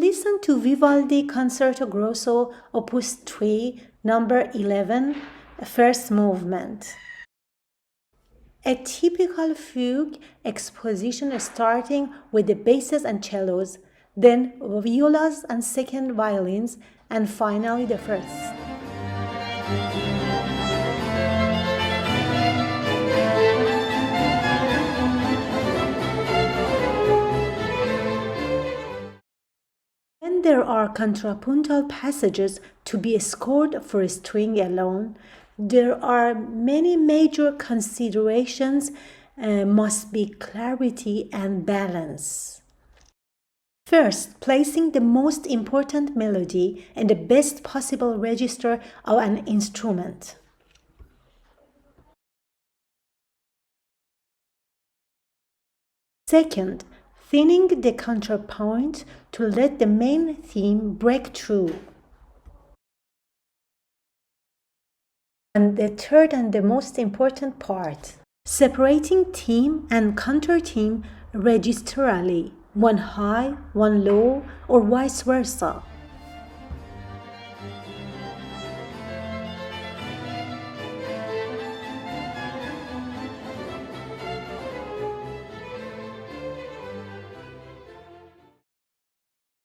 Listen to Vivaldi Concerto Grosso Opus 3, number 11, first movement. A typical fugue exposition starting with the basses and cellos, then violas and second violins, and finally the first. When there are contrapuntal passages to be scored for string alone, there are many major considerations must be clarity and balance. First, placing the most important melody in the best possible register of an instrument. Second, thinning the counterpoint to let the main theme break through. And the third and the most important part, separating theme and counter-theme registerally, one high, one low, or vice versa.